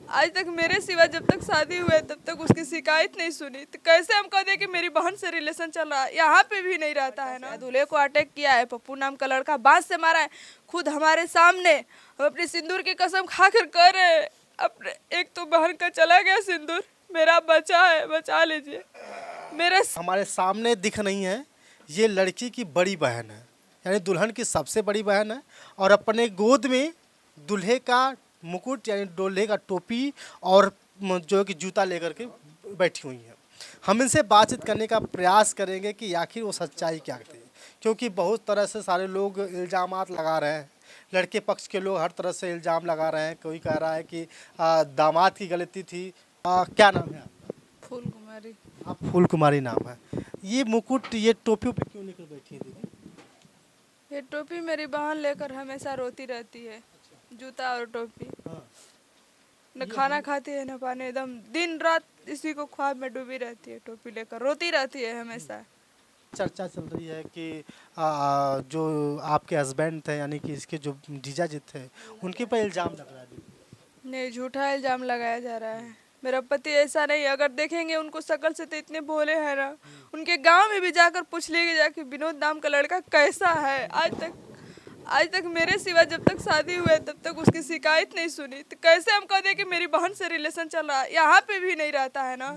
आज तक मेरे सिवा जब तक शादी हुआ है तब तक उसकी शिकायत नहीं सुनी, तो कैसे हम कह दें कि मेरी बहन से रिलेशन चल रहा है। यहाँ पे भी नहीं रहता है ना। दूल्हे को अटैक किया है, पप्पू नाम का लड़का बांस से मारा है खुद हमारे सामने। हम अपनी सिंदूर की कसम खाकर कह रहे हैं, अपने एक तो बहन का चला गया सिंदूर, मेरा बचा है, बचा लीजिए। मेरे हमारे सामने दिख नहीं है, ये लड़की की बड़ी बहन है, यानी दुल्हन की सबसे बड़ी बहन है, और अपने गोद में दूल्हे का मुकुट यानी दूल्हे का टोपी और जो है कि जूता लेकर के बैठी हुई है। हम इनसे बातचीत करने का प्रयास करेंगे कि आखिर वो सच्चाई क्या थी, क्योंकि बहुत तरह से सारे लोग इल्ज़ामात लगा रहे हैं। लड़के पक्ष के लोग हर तरह से इल्ज़ाम लगा रहे हैं। कोई कह रहा है कि दामाद की गलती थी। क्या नाम है आपका? फूल कुमारी। आप फूल कुमारी नाम है। ये मुकुट ये टोपी पे क्यों लेकर बैठी है दीदी? ये टोपी मेरी बहन लेकर हमेशा रोती रहती है, जूता और टोपी। हाँ। न खाना खाती है न पानी, एकदम दिन रात इसी को ख्वाब में डूबी रहती है, टोपी लेकर रोती रहती है हमेशा। चर्चा चल रही है कि जो आपके हस्बैंड थे यानी कि इसके जो जीजा जी थे उनके पर इल्ज़ाम लग रहा है दीदी। नहीं, झूठा इल्जाम लगाया जा रहा है। मेरा पति ऐसा नहीं, अगर देखेंगे उनको शक्ल से तो इतने भोले हैं ना। उनके गांव में भी जाकर पूछ लीजिएगा कि विनोद नाम का लड़का कैसा है। आज तक मेरे सिवा जब तक शादी हुआ है तब तक उसकी शिकायत नहीं सुनी, तो कैसे हम कह दें कि मेरी बहन से रिलेशन चल रहा है। यहाँ पे भी नहीं रहता है ना।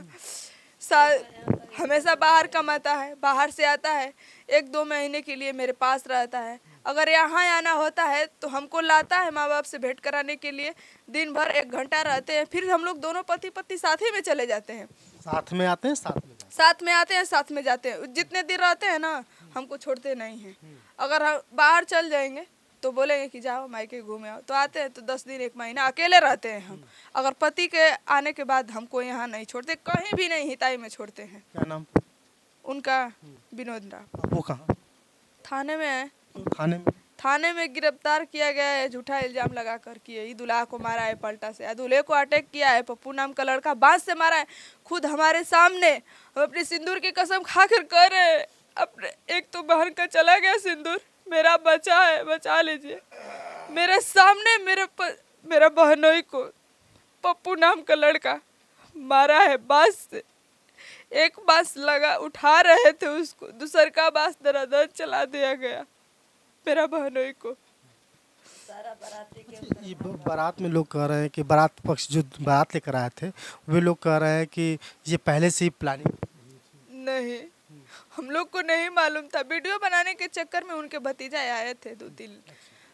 हमेशा बाहर कमाता है, बाहर से आता है, 1-2 महीने के लिए मेरे पास रहता है। अगर यहाँ आना होता है तो हमको लाता है माँ बाप से भेंट कराने के लिए। दिन भर 1 घंटा रहते हैं, फिर हम लोग दोनों पति पत्नी साथ ही में चले जाते हैं। साथ में आते हैं, साथ में जाते साथ में आते हैं, साथ में जाते हैं। जितने दिन रहते हैं ना, हमको छोड़ते नहीं हैं। अगर हम बाहर चल जाएंगे तो बोलेंगे कि जाओ मायके घूमे आओ, तो आते हैं तो 10 दिन 1 महीना अकेले रहते हैं हम। अगर पति के आने के बाद हमको यहाँ नहीं छोड़ते, कहीं भी नहीं हिताई में छोड़ते हैं। क्या नाम? उनका विनोद राम। वो कहाँ? थाने में है। थाने में? थाने में गिरफ्तार किया गया है झूठा इल्जाम लगाकर कि यही दूल्हा को मारा है पलटा से। दूल्हे को अटैक किया है, पप्पू नाम का लड़का बांस से मारा है खुद हमारे सामने। हम अपनी सिंदूर की कसम खाकर कह रहे हैं, अपने एक तो बहन का चला गया सिंदूर, मेरा बचा है, बचा लीजिए। मेरे सामने मेरा बहनोई को पप्पू नाम का लड़का मारा है बांस से। एक बांस लगा, उठा रहे थे उसको, दूसर का बांस दरादर चला दिया गया मेरा बहनोई को। ये बारात में लोग कह रहे हैं कि बारात पक्ष जो बारात लेकर आए थे वे लोग कह रहे हैं कि ये पहले से ही प्लानिंग। नहीं, हम लोग को नहीं मालूम था। वीडियो बनाने के चक्कर में उनके भतीजा आए थे 2-3,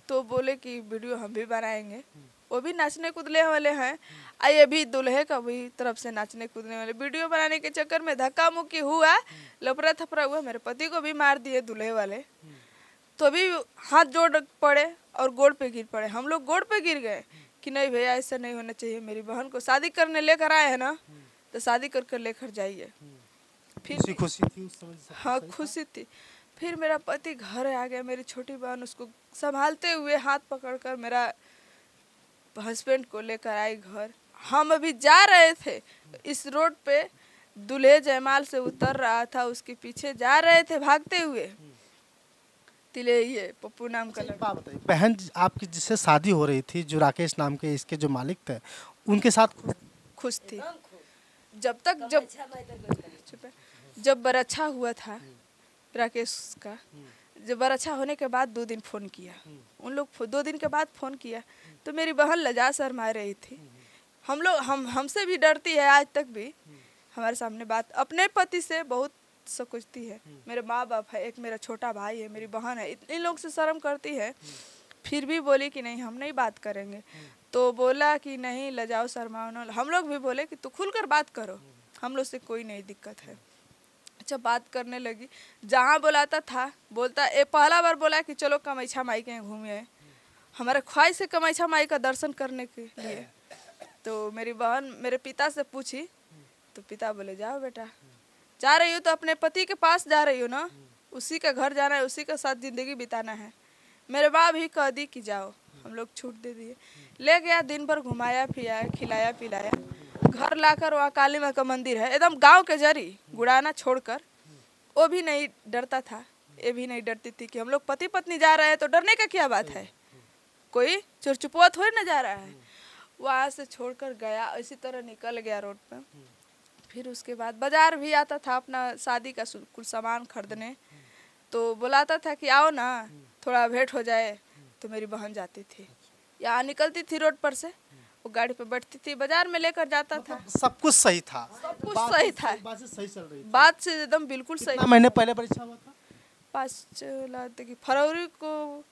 तो बोले कि वीडियो हम भी बनाएंगे। वो भी नाचने कूदने वाले हैं, ये भी दूल्हे का भी तरफ से नाचने कूदने वाले। वीडियो बनाने के चक्कर में धक्का मुक्की हुआ, लफड़ा थपड़ा हुआ, मेरे पति को भी मार दिए दूल्हे वाले। तो अभी हाथ जोड़ पड़े और गोड़ पे गिर पड़े। हम लोग गोड़ पे गिर गए कि नहीं भैया ऐसा नहीं होना चाहिए, मेरी बहन को शादी करने लेकर आए हैं ना, तो शादी कर कर लेकर जाइए। फिर खुशी थी उस समय? हाँ, खुशी थी। फिर मेरा पति घर आ गया, मेरी छोटी बहन उसको संभालते हुए हाथ पकड़कर मेरा हस्बैंड को लेकर आई घर। हम अभी जा रहे थे, इस रोड पे दूल्हे जयमाल से उतर रहा था, उसके पीछे जा रहे थे भागते हुए। तिले ये पप्पू नाम का लड़का। बताइए, बहन आपकी जिससे शादी हो रही थी, जो राकेश नाम के इसके जो मालिक थे, उनके साथ खुश थी। जब बरच्छा हुआ था राकेश का, जब बरच्छा होने के बाद 2 दिन फ़ोन किया। उन लोग 2 दिन के बाद फ़ोन किया तो मेरी बहन लजा शर्मा रही थी। हमसे भी डरती है, आज तक भी हमारे सामने बात अपने पति से बहुत सोचती है। मेरे माँ बाप है, एक मेरा छोटा भाई है, मेरी बहन है, इन लोग से शर्म करती है। फिर भी बोली कि नहीं हम नहीं बात करेंगे। तो बोला कि नहीं लजाओ शर्माओ ना। हम लोग भी बोले कि तू खुलकर बात करो, हम लोग से कोई नहीं दिक्कत है। अच्छा, बात करने लगी, जहाँ बुलाता था बोलता। पहला बार बोला कि चलो कमैछा माई के घूमे, हमारे ख्वाहिश है कमैछा माई का दर्शन करने के लिए। तो मेरी बहन मेरे पिता से पूछी तो पिता बोले जाओ बेटा, जा रही हो तो अपने पति के पास जा रही हो ना, उसी का घर जाना है, उसी के साथ ज़िंदगी बिताना है। मेरे माँ भी कह दी कि जाओ, हम लोग छूट दे दिए। ले गया, दिन भर घुमाया फिराया, खिलाया पिलाया। घर लाकर वहाँ काली माँ का मंदिर है, एकदम गांव के जरी, गुड़ाना छोड़कर। वो भी नहीं डरता था, ये भी नहीं डरती थी कि हम लोग पति पत्नी जा रहे हैं तो डरने का क्या बात है, कोई चुरचुपुआ थोड़ी ना जा रहा है। वहाँ से छोड़कर गया, इसी तरह निकल गया रोड पे। फिर उसके बाद बाजार भी आता था अपना शादी का कुछ सामान खरीदने, तो बुलाता था कि आओ ना थोड़ा भेंट हो जाए। तो मेरी बहन जाती थी, यहाँ निकलती थी रोड पर से, वो गाड़ी पे बैठती थी, बाजार में लेकर जाता था। सब कुछ सही था, सब कुछ सही था, बात से सही चल रही थी। बात से एकदम बिल्कुल सही। कितना महीने पहले परीक्षा हुआ था? 5 लगता कि फरवरी को,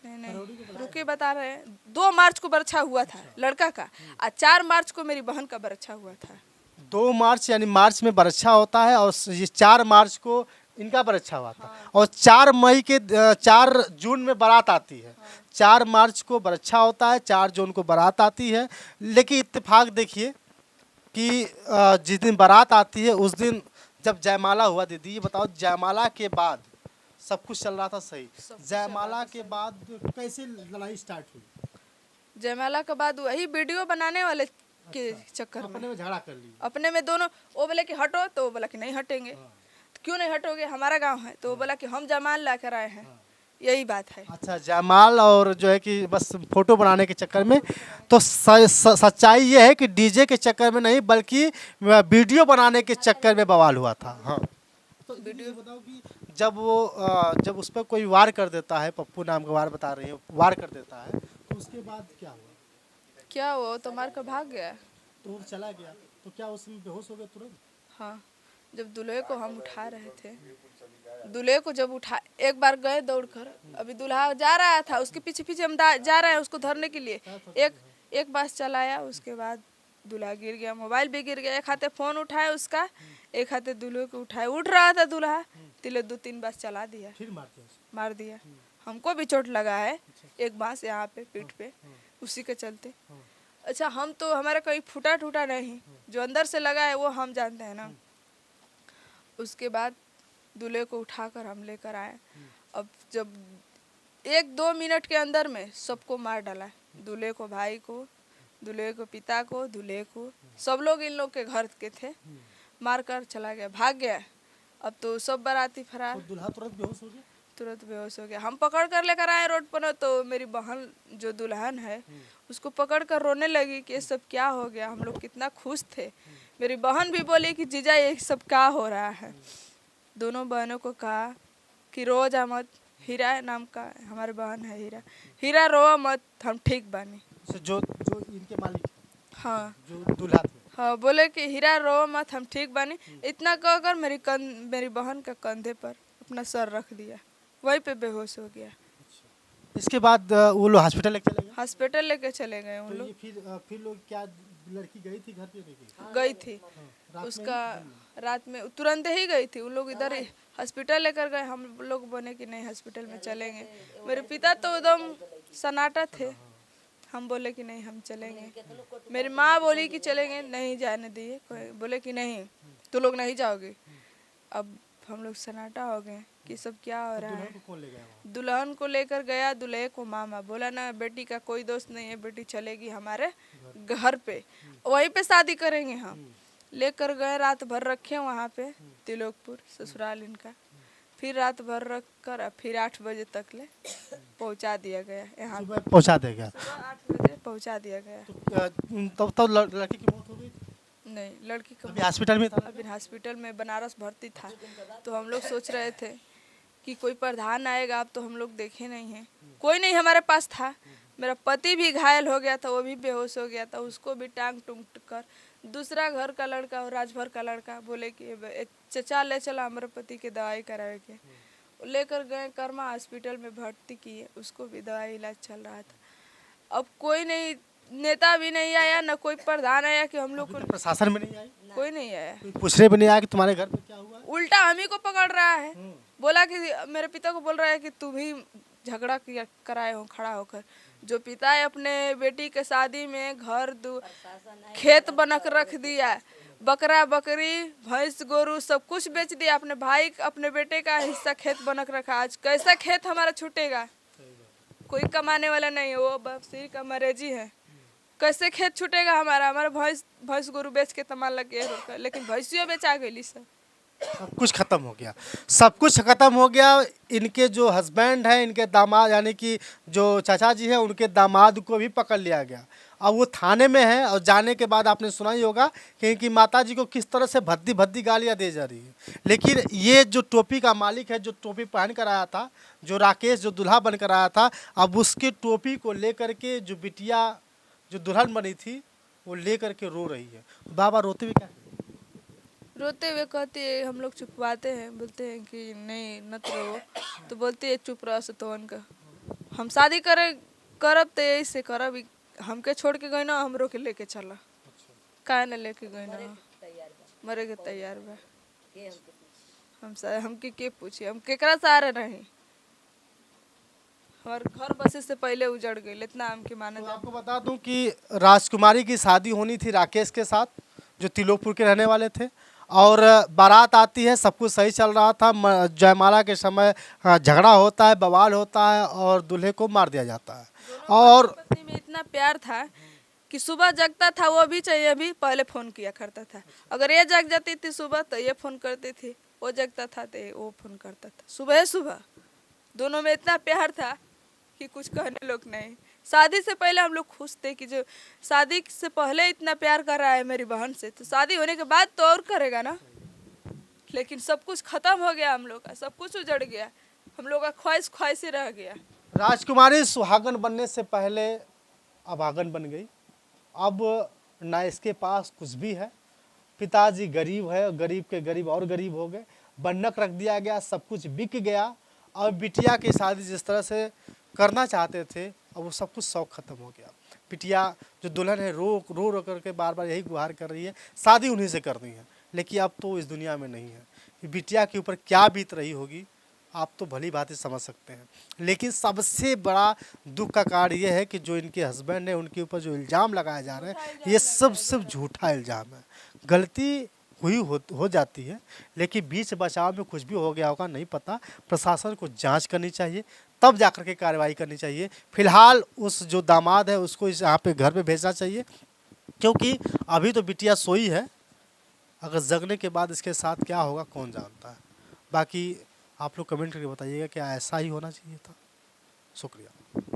नहीं रुके बता रहे हैं, 2 मार्च को बरछा हुआ था लड़का का, और 4 मार्च को मेरी बहन का बरछा हुआ था। 2 मार्च यानी मार्च में बरच्छा होता है, और ये 4 मार्च को इनका बरच्छा हुआ था। और 4 जून में बारात आती है। 4 मार्च को बरच्छा होता है, 4 जून को बारात आती है। लेकिन इत्तेफाक देखिए कि जिस दिन बारात आती है उस दिन जब जयमाला हुआ, दीदी ये बताओ, जयमाला के बाद सब कुछ चल रहा था सही, जयमाला के बाद कैसे लड़ाई स्टार्ट हुई? जयमाला के बाद वही वीडियो बनाने वाले के चक्कर में अपने में झगड़ा कर ली। अपने में दोनों, वो बोले कि हटो, तो वो बोला कि नहीं हटेंगे। तो क्यों नहीं हटोगे, हमारा गांव है। तो वो बोला कि हम जयमाल ला कर आए हैं, यही बात है। अच्छा, जयमाल और जो है कि बस फोटो बनाने के चक्कर में, तो सच्चाई ये है कि डीजे के चक्कर में नहीं बल्कि वीडियो बनाने के चक्कर में बवाल हुआ था। हाँ, तो वीडियो बताओ कि जब उस पर कोई वार कर देता है, पप्पू नाम का वार बता रही है, वार कर देता है, तो उसके बाद क्या हुआ? क्या वो तो मार कर भाग गया, तो वो चला गया, तो क्या उसमें बेहोश हो गया तुरंत? हाँ, जब दूल्हे को हम उठा रहे थे, दूल्हे को जब उठा, एक बार गए दौड़कर, अभी दूल्हा जा रहा था, उसके पीछे पीछे हम जा रहे हैं उसको धरने के लिए, एक बार चलाया, उसके बाद दूल्हा गिर गया, मोबाइल भी गिर गया, एक हाथे फोन उठाए उसका, एक हाथे दूल्हे को उठाए, उठ रहा था दूल्हा, तिले 2-3 बार चला दिया, फिर मार दिया। हमको भी चोट लगा है, एक बांस यहाँ पे पीठ पे, उसी के चलते। अच्छा, हम तो हमारा कहीं फूटा टूटा नहीं, जो अंदर से लगा है वो हम जानते हैं ना। उसके बाद दूल्हे को उठाकर हम लेकर आए। अब जब 1-2 मिनट के अंदर में सबको मार डाला, दूल्हे को, भाई को, दूल्हे को पिता को, दूल्हे को, सब लोग इन लोग के घर के थे, मार कर चला गया, भाग गया। अब तो सब बाराती फरार। तो दूल्हा तुरंत बेहोश हो गया? तुरंत बेहोश हो गया। हम पकड़ कर लेकर आए रोड पर, तो मेरी बहन जो दुल्हन है उसको पकड़ कर रोने लगी कि ये सब क्या हो गया, हम लोग कितना खुश थे। मेरी बहन भी बोली कि जीजा ये सब क्या हो रहा है। दोनों बहनों को कहा कि रो जा मत, हीरा नाम का हमारी बहन है हीरा, हीरा रो मत, हम ठीक बानी। जो इनके मालिक, हाँ, जो दूल्हा थे, हाँ, बोले कि हीरा रो मत, हम ठीक बानी। इतना कहकर मेरी बहन का कंधे पर अपना सर रख दिया, वहीं पे बेहोश हो गया। इसके बाद वो लोग हॉस्पिटल लेके चले गए? हॉस्पिटल लेके चले गए उन तो लोग। ये फिर लोग क्या, लड़की गई थी घर पे? नहीं गई थी, रात उसका रात में तुरंत ही गई थी। उन लोग इधर ही हॉस्पिटल लेकर गए, हम लोग बोले कि नहीं हॉस्पिटल में चलेंगे। मेरे पिता तो एकदम सन्नाटा थे, हम बोले कि नहीं हम चलेंगे। मेरी माँ बोली कि चलेंगे, नहीं जाने दिए, बोले कि नहीं तो लोग नहीं जाओगे। अब हम लोग सन्नाटा हो गए कि सब क्या हो रहा है। कौन ले गया? दुल्हन को लेकर गया, दूल्हे को मामा बोला ना बेटी का कोई दोस्त नहीं है, बेटी चलेगी हमारे घर पे, वहीं पे शादी करेंगे हम। लेकर गए, रात भर रखे वहाँ पे तिलोकपुर ससुराल इनका। फिर रात भर रख कर फिर 8 बजे तक ले पहुँचा दिया गया यहाँ, सुबह पहुंचा देगा? 8 बजे पहुँचा दिया गया। तब लड़की की मौत हो गई? नहीं, लड़की को अभी हॉस्पिटल में था? अभी हॉस्पिटल में बनारस भर्ती था। तो हम लोग सोच रहे थे कि कोई प्रधान आएगा, अब तो हम लोग देखे नहीं हैं, कोई नहीं हमारे पास था। मेरा पति भी घायल हो गया था, वो भी बेहोश हो गया था, उसको भी टांग टूंग कर दूसरा घर का लड़का और राजभर का लड़का बोले कि चचा ले चला हमारे पति के दवाई करावे के, लेकर गए कर्मा हॉस्पिटल में भर्ती किए, उसको भी दवाई इलाज चल रहा था। अब कोई नहीं, नेता भी नहीं आया, न कोई प्रधान आया कि हम लोग को, प्रशासन में नहीं आई? कोई नहीं आया, कोई पूछने भी नहीं आया कि तुम्हारे घर पे क्या हुआ? उल्टा हम ही को पकड़ रहा है। बोला कि मेरे पिता को बोल रहा है कि तुम ही झगड़ा किया कराए हो खड़ा होकर। जो पिता है अपने बेटी के शादी में घर खेत बनक रख दिया, बकरा बकरी भैंस गोरू सब कुछ बेच दिया, अपने भाई अपने बेटे का हिस्सा खेत बनक रखा। आज कैसा खेत हमारा छूटेगा, कोई कमाने वाला नहीं है, वो बफसीर का मरेजी है, कैसे खेत छूटेगा हमारा। हमारा भैंस गोरू बेच के तमाल लग गया, लेकिन भैंसियों बेचा गई सब। सब कुछ खत्म हो गया, सब कुछ खत्म हो गया। इनके जो हस्बैंड हैं, इनके दामाद यानी कि जो चाचा जी हैं, उनके दामाद को भी पकड़ लिया गया। अब वो थाने में है और जाने के बाद आपने सुना ही होगा कि इनकी माता जी को किस तरह से भद्दी भद्दी गालियाँ दी जा रही है। लेकिन ये जो टोपी का मालिक है, जो टोपी पहन कर आया था, जो राकेश जो दूल्हा बन कर आया था, अब उसके टोपी को लेकर के जो बिटिया जो दुल्हन बनी थी वो ले करके रो रही है। बाबा रोते हुए क्या रोते हुए कहती है, हम लोग चुपवाते हैं, बोलते हैं कि नहीं मत रो, तो बोलती है चुप रहो सतवन का, हम शादी करब तो यही से करब, हमके छोड़ के गई ना, हमरो के लेके चला, काहे न लेके गई ना, मरे के तैयार बा। हमके के पूछी, हम केकरा सहारे रही, हमार घर बसे से पहले उजड़ गई, इतना हमके माने। तो आपको बता दूं कि राजकुमारी की शादी होनी थी राकेश के साथ, जो तिलोकपुर के रहने वाले थे, और बारात आती है, सब कुछ सही चल रहा था। जयमाला के समय झगड़ा होता है, बवाल होता है और दूल्हे को मार दिया जाता है। और पत्नी में इतना प्यार था कि सुबह जगता था वो भी चाहिए, अभी पहले फ़ोन किया करता था, अगर ये जग जाती थी सुबह तो ये फ़ोन करती थी, वो जगता था तो वो फ़ोन करता था, सुबह सुबह दोनों में इतना प्यार था कि कुछ कहने लोग नहीं। शादी से पहले हम लोग खुश थे कि जो शादी से पहले इतना प्यार कर रहा है मेरी बहन से, तो शादी होने के बाद तो और करेगा ना। लेकिन सब कुछ खत्म हो गया, हम लोग का सब कुछ उजड़ गया, हम लोग का ख्वाहिश ही रह गया। राजकुमारी सुहागन बनने से पहले अभागन बन गई। अब ना इसके पास कुछ भी है, पिताजी गरीब है, गरीब के गरीब और गरीब हो गए, बन्नक रख दिया गया, सब कुछ बिक गया। और बिटिया की शादी जिस तरह से करना चाहते थे, अब वो सब कुछ शौक खत्म हो गया। बिटिया जो दुल्हन है रो करके बार बार यही गुहार कर रही है, शादी उन्हीं से करनी है, लेकिन अब तो इस दुनिया में नहीं है। कि बिटिया के ऊपर क्या बीत रही होगी आप तो भली भांति समझ सकते हैं। लेकिन सबसे बड़ा दुख का कारण ये है कि जो इनके हस्बैंड है, उनके ऊपर जो इल्ज़ाम लगाए जा रहे हैं, ये सब झूठा इल्ज़ाम है। गलती हुई हो जाती है, लेकिन बीच बचाव में कुछ भी हो गया होगा नहीं पता। प्रशासन को जांच करनी चाहिए, तब जाकर के कार्रवाई करनी चाहिए। फिलहाल उस जो दामाद है उसको इस यहाँ पे घर पे भेजना चाहिए, क्योंकि अभी तो बिटिया सोई है, अगर जगने के बाद इसके साथ क्या होगा कौन जानता है। बाकी आप लोग कमेंट करके बताइएगा क्या ऐसा ही होना चाहिए था। शुक्रिया।